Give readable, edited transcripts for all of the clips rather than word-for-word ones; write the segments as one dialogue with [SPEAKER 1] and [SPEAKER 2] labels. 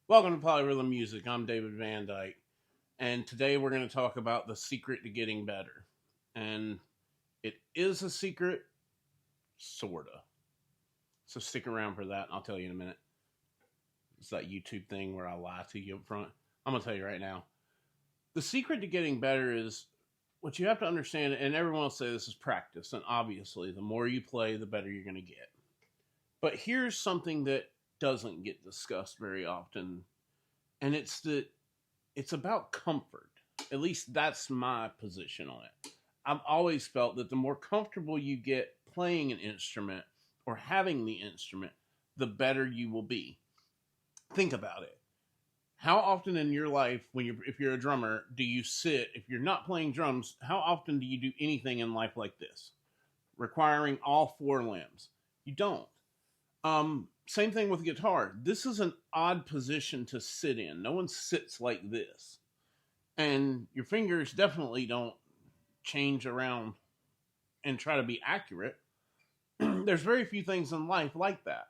[SPEAKER 1] Welcome to Polyrhythm Music. I'm David Van Dyke, and today we're going to talk about the secret to getting better. And it is a secret, sorta. So stick around for that, and I'll tell you in a minute. It's that YouTube thing where I lie to you up front. I'm going to tell you right now. The secret to getting better is what you have to understand, and everyone will say this is practice, and obviously, the more you play, the better you're going to get. But here's something that doesn't get discussed very often, and it's about comfort. At least that's my position on it. I've always felt that the more comfortable you get playing an instrument or having the instrument, the better you will be. Think about it. How often in your life, if you're a drummer, do you sit? If you're not playing drums, how often do you do anything in life like this, requiring all four limbs? You don't. Same thing with guitar. This is an odd position to sit in. No one sits like this. And your fingers definitely don't change around and try to be accurate. There's very few things in life like that.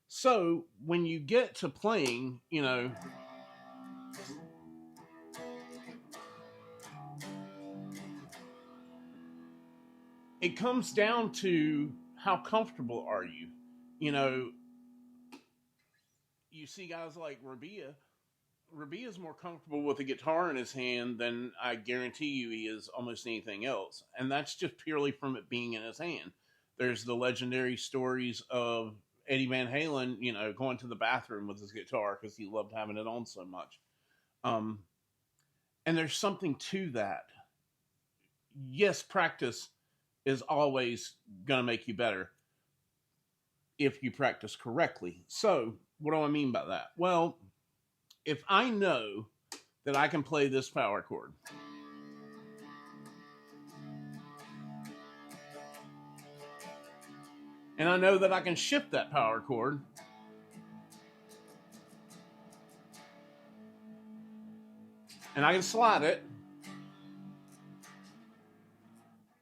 [SPEAKER 1] So when you get to playing, it comes down to how comfortable are you. You see guys like Rabia. Rabia is more comfortable with a guitar in his hand than I guarantee you he is almost anything else. And that's just purely from it being in his hand. There's the legendary stories of Eddie Van Halen, going to the bathroom with his guitar because he loved having it on so much. And there's something to that. Yes, practice is always going to make you better if you practice correctly. So, what do I mean by that? Well, if I know that I can play this power chord, and I know that I can shift that power chord, and I can slide it,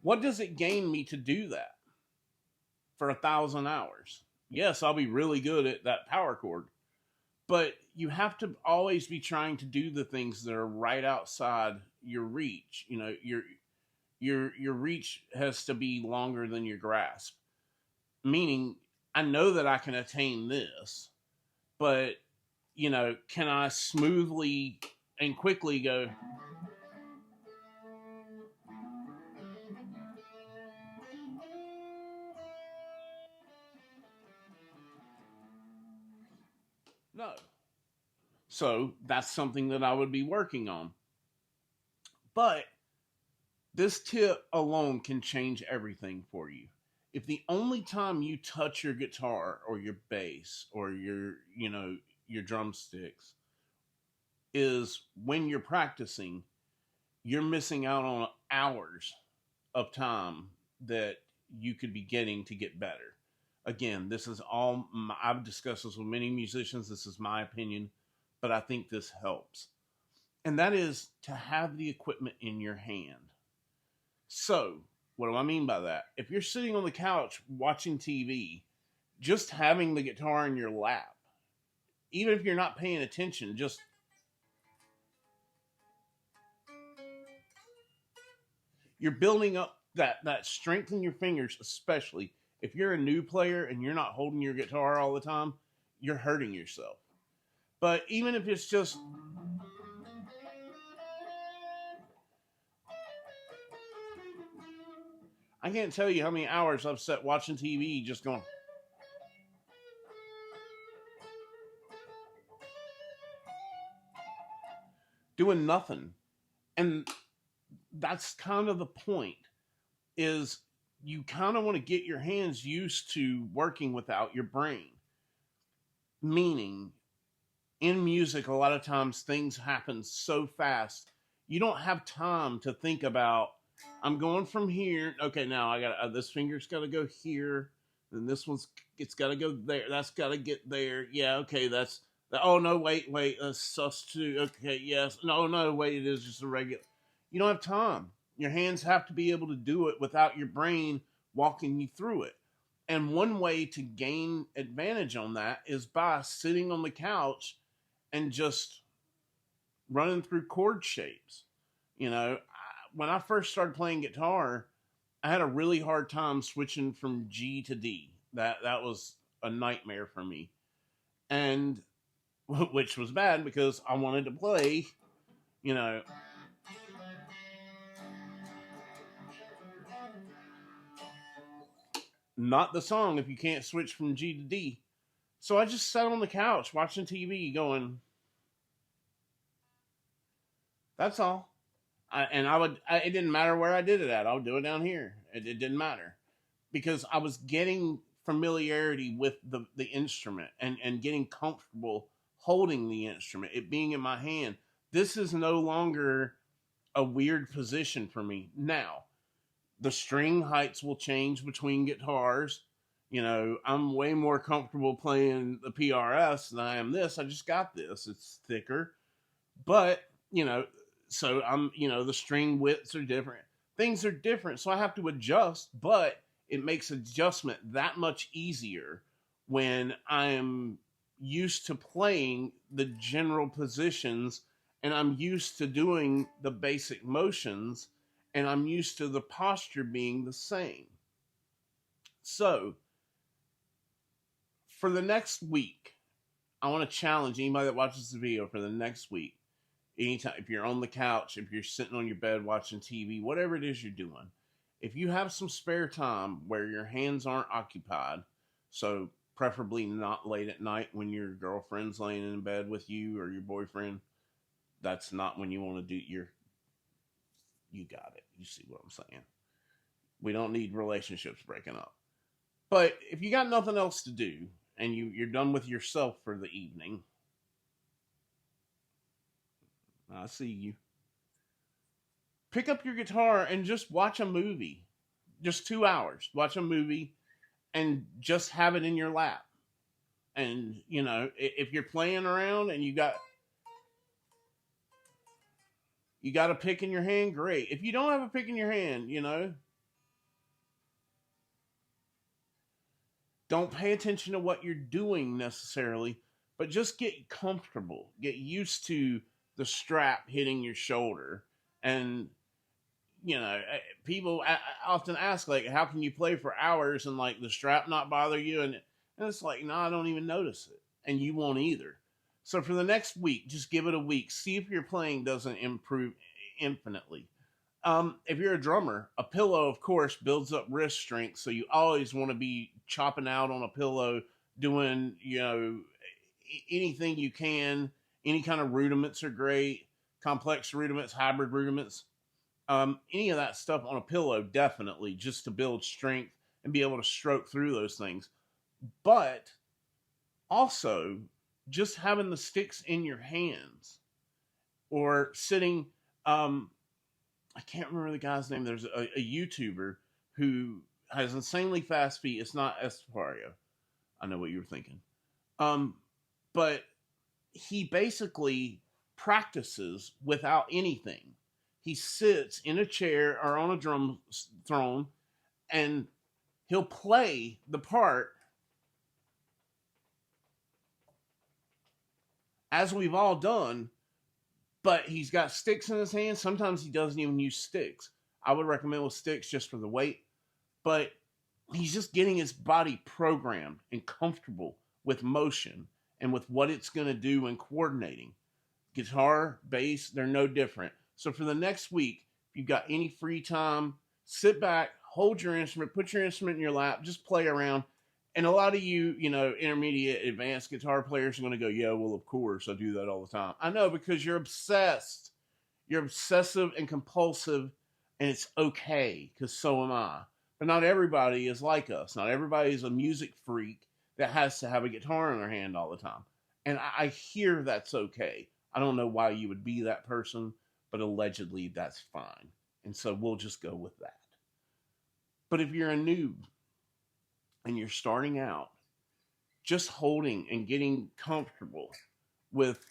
[SPEAKER 1] what does it gain me to do that for 1,000 hours? Yes, I'll be really good at that power chord, but you have to always be trying to do the things that are right outside your reach. Your reach has to be longer than your grasp. Meaning, I know that I can attain this, but can I smoothly and quickly go? No. So that's something that I would be working on. But this tip alone can change everything for you. If the only time you touch your guitar or your bass or your drumsticks is when you're practicing, you're missing out on hours of time that you could be getting to get better. Again, this is all, I've discussed this with many musicians. This is my opinion, but I think this helps. And that is to have the equipment in your hand. So, what do I mean by that? If you're sitting on the couch watching TV, just having the guitar in your lap, even if you're not paying attention, you're building up that strength in your fingers, especially if you're a new player and you're not holding your guitar all the time, you're hurting yourself. But even if it's just I can't tell you how many hours I've sat watching TV just going, doing nothing. And that's kind of the point, is you kind of want to get your hands used to working without your brain. Meaning, in music, a lot of times things happen so fast, you don't have time to think about, I'm going from here. Okay, now I got this finger's got to go here, and this it's got to go there. That's got to get there. Yeah, okay, that's. Oh no, wait, that's sus2. Okay, yes. No, wait, it is just a regular. You don't have time. Your hands have to be able to do it without your brain walking you through it. And one way to gain advantage on that is by sitting on the couch and just running through chord shapes. When I first started playing guitar, I had a really hard time switching from G to D. That was a nightmare for me, and which was bad because I wanted to play, you know, not the song if you can't switch from G to D. So I just sat on the couch watching TV, going, "That's all." It didn't matter where I did it at. I would do it down here. It didn't matter because I was getting familiarity with the instrument and getting comfortable holding the instrument, it being in my hand. This is no longer a weird position for me. Now, the string heights will change between guitars. I'm way more comfortable playing the PRS than I am this. I just got this. It's thicker. But, so the string widths are different. Things are different. So I have to adjust, but it makes adjustment that much easier when I'm used to playing the general positions and I'm used to doing the basic motions and I'm used to the posture being the same. So for the next week, I want to challenge anybody that watches the video for the next week. Anytime, if you're on the couch, if you're sitting on your bed watching TV, whatever it is you're doing, if you have some spare time where your hands aren't occupied, so preferably not late at night when your girlfriend's laying in bed with you or your boyfriend, that's not when you want to do you got it. You see what I'm saying? We don't need relationships breaking up. But if you got nothing else to do and you're done with yourself for the evening, I see you. Pick up your guitar and just watch a movie. Just 2 hours. Watch a movie and just have it in your lap. And, if you're playing around and you got a pick in your hand, great. If you don't have a pick in your hand, don't pay attention to what you're doing necessarily, but just get comfortable. Get used to the strap hitting your shoulder. And, people often ask, like, how can you play for hours and, like, the strap not bother you? And it's like, no, I don't even notice it. And you won't either. So for the next week, just give it a week. See if your playing doesn't improve infinitely. If you're a drummer, a pillow, of course, builds up wrist strength. So you always want to be chopping out on a pillow, doing, anything you can. Any kind of rudiments are great. Complex rudiments, hybrid rudiments. Any of that stuff on a pillow, definitely, just to build strength and be able to stroke through those things. But also, just having the sticks in your hands or sitting, I can't remember the guy's name. There's a YouTuber who has insanely fast feet. It's not Estepario. I know what you were thinking. But he basically practices without anything. He sits in a chair or on a drum throne and he'll play the part as we've all done, but he's got sticks in his hands. Sometimes he doesn't even use sticks. I would recommend with sticks just for the weight, but he's just getting his body programmed and comfortable with motion and with what it's going to do and coordinating. Guitar, bass, they're no different. So for the next week, if you've got any free time, sit back, hold your instrument, put your instrument in your lap, just play around. And a lot of you, intermediate, advanced guitar players are going to go, yeah, well, of course, I do that all the time. I know, because you're obsessed. You're obsessive and compulsive, and it's okay, because so am I. But not everybody is like us. Not everybody is a music freak that has to have a guitar in their hand all the time. And I hear that's okay. I don't know why you would be that person, but allegedly that's fine. And so we'll just go with that. But if you're a noob and you're starting out, just holding and getting comfortable with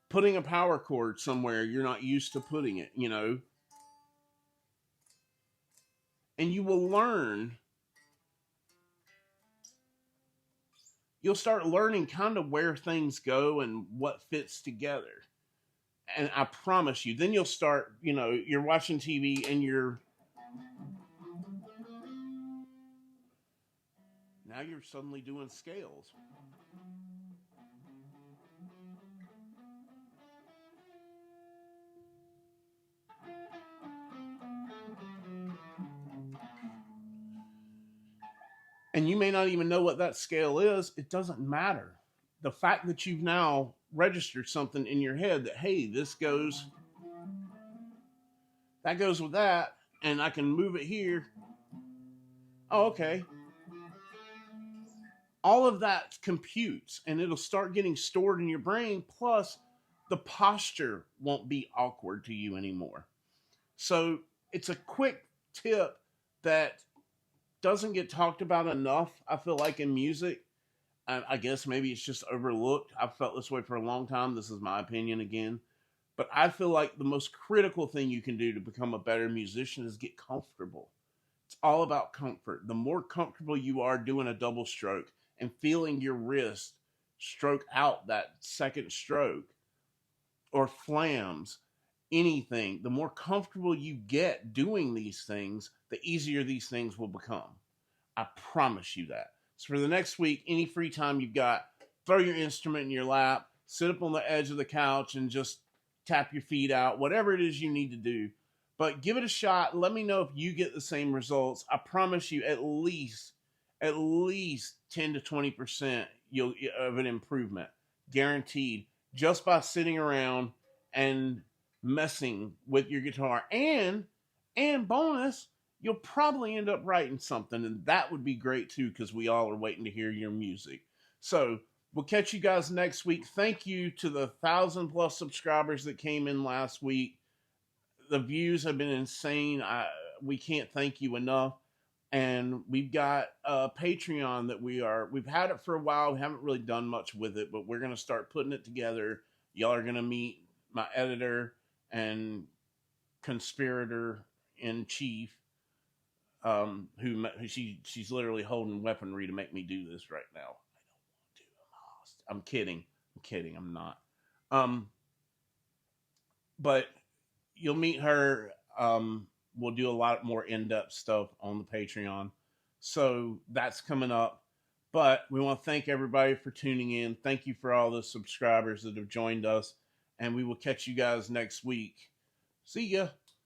[SPEAKER 1] putting a power chord somewhere you're not used to putting it, and you will learn you'll start learning kind of where things go and what fits together. And I promise you, then you'll start, you're watching TV and now you're suddenly doing scales. And you may not even know what that scale is. It doesn't matter. The fact that you've now registered something in your head that, hey, that goes with that, and I can move it here. Oh, okay. All of that computes, and it'll start getting stored in your brain. Plus, the posture won't be awkward to you anymore. So it's a quick tip that doesn't get talked about enough, I feel like, in music. I guess maybe it's just overlooked. I've felt this way for a long time. This is my opinion again. But I feel like the most critical thing you can do to become a better musician is get comfortable. It's all about comfort. The more comfortable you are doing a double stroke and feeling your wrist stroke out that second stroke or flams, anything, the more comfortable you get doing these things, the easier these things will become. I promise you that. So for the next week, any free time you've got, throw your instrument in your lap, sit up on the edge of the couch and just tap your feet out, whatever it is you need to do. But give it a shot. Let me know if you get the same results. I promise you at least 10 to 20% of an improvement. Guaranteed. Just by sitting around and messing with your guitar. And bonus, you'll probably end up writing something, and that would be great too, because we all are waiting to hear your music. So we'll catch you guys next week. Thank you to the 1,000+ subscribers that came in last week. The views have been insane. We can't thank you enough. And we've got a Patreon that we've had it for a while. We haven't really done much with it, but we're going to start putting it together. Y'all are going to meet my editor and conspirator in chief, she's literally holding weaponry to make me do this right now. I don't want to. I'm lost. I'm kidding. I'm not. But you'll meet her. We'll do a lot more in-depth stuff on the Patreon. So that's coming up. But we want to thank everybody for tuning in. Thank you for all the subscribers that have joined us. And we will catch you guys next week. See ya.